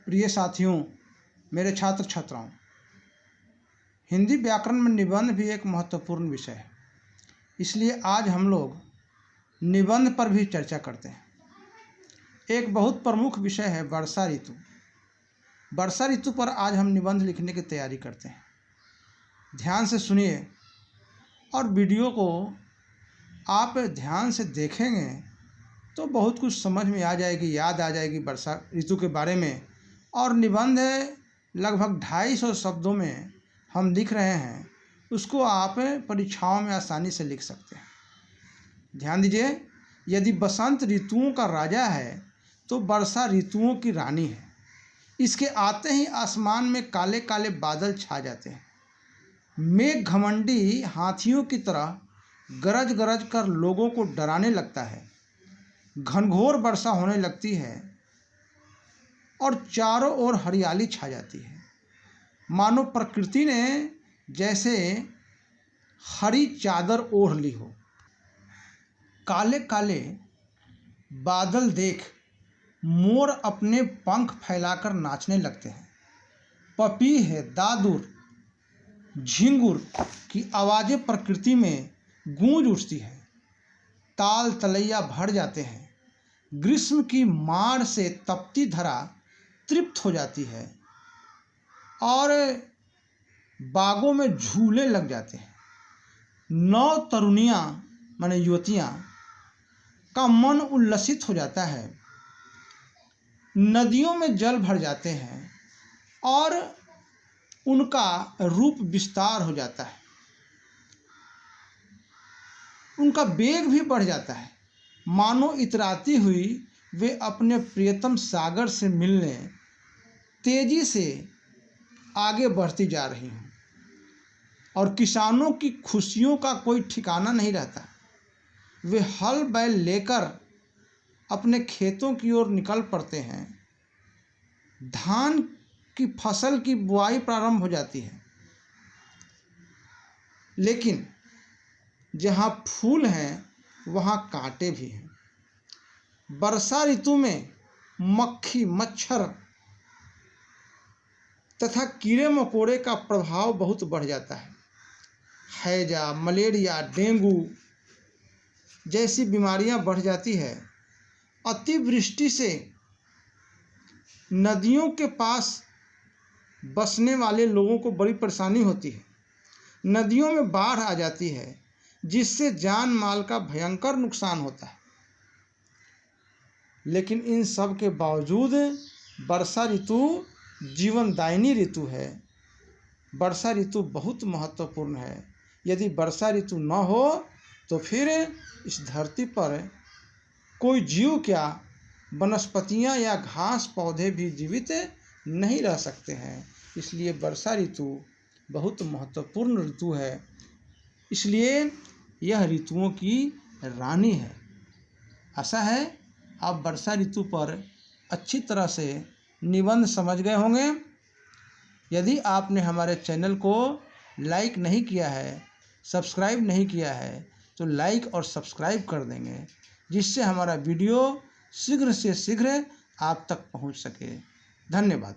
प्रिय साथियों, मेरे छात्र छात्राओं, हिंदी व्याकरण में निबंध भी एक महत्वपूर्ण विषय है। इसलिए आज हम लोग निबंध पर भी चर्चा करते हैं। एक बहुत प्रमुख विषय है वर्षा ऋतु। वर्षा ऋतु पर आज हम निबंध लिखने की तैयारी करते हैं। ध्यान से सुनिए और वीडियो को आप ध्यान से देखेंगे तो बहुत कुछ समझ में आ जाएगी, याद आ जाएगी वर्षा ऋतु के बारे में। और निबंध लगभग 250 शब्दों में हम लिख रहे हैं, उसको आप परीक्षाओं में आसानी से लिख सकते हैं। ध्यान दीजिए, यदि बसंत ऋतुओं का राजा है तो वर्षा ऋतुओं की रानी है। इसके आते ही आसमान में काले काले बादल छा जाते हैं। मेघ घमंडी हाथियों की तरह गरज गरज कर लोगों को डराने लगता है। घनघोर वर्षा होने लगती है और चारों ओर हरियाली छा जाती है, मानो प्रकृति ने जैसे हरी चादर ओढ़ ली हो। काले काले बादल देख मोर अपने पंख फैलाकर नाचने लगते हैं। पपीह, दादुर, झिंगुर की आवाज़ें प्रकृति में गूंज उठती है। ताल तलैया भर जाते हैं। ग्रीष्म की मार से तपती धरा तृप्त हो जाती है और बागों में झूले लग जाते हैं। नौ तरुणियाँ माने युवतियाँ का मन उल्लसित हो जाता है। नदियों में जल भर जाते हैं और उनका रूप विस्तार हो जाता है। उनका वेग भी बढ़ जाता है, मानो इतराती हुई वे अपने प्रियतम सागर से मिलने तेजी से आगे बढ़ती जा रही हूँ। और किसानों की खुशियों का कोई ठिकाना नहीं रहता। वे हल बैल लेकर अपने खेतों की ओर निकल पड़ते हैं। धान की फसल की बुआई प्रारंभ हो जाती है। लेकिन जहाँ फूल हैं वहाँ कांटे भी हैं। वर्षा ऋतु में मक्खी, मच्छर तथा कीड़े मकोड़े का प्रभाव बहुत बढ़ जाता है। हैजा, मलेरिया, डेंगू जैसी बीमारियां बढ़ जाती है। अतिवृष्टि से नदियों के पास बसने वाले लोगों को बड़ी परेशानी होती है। नदियों में बाढ़ आ जाती है, जिससे जान माल का भयंकर नुकसान होता है। लेकिन इन सब के बावजूद वर्षा ऋतु जीवनदायिनी ऋतु है। वर्षा ऋतु बहुत महत्वपूर्ण है। यदि वर्षा ऋतु न हो तो फिर इस धरती पर कोई जीव क्या, वनस्पतियां या घास पौधे भी जीवित नहीं रह सकते हैं। इसलिए वर्षा ऋतु बहुत महत्वपूर्ण ऋतु है। इसलिए यह ऋतुओं की रानी है। आशा है आप वर्षा ऋतु पर अच्छी तरह से निबंध समझ गए होंगे। यदि आपने हमारे चैनल को लाइक नहीं किया है, सब्सक्राइब नहीं किया है, तो लाइक और सब्सक्राइब कर देंगे, जिससे हमारा वीडियो शीघ्र से शीघ्र आप तक पहुंच सके। धन्यवाद।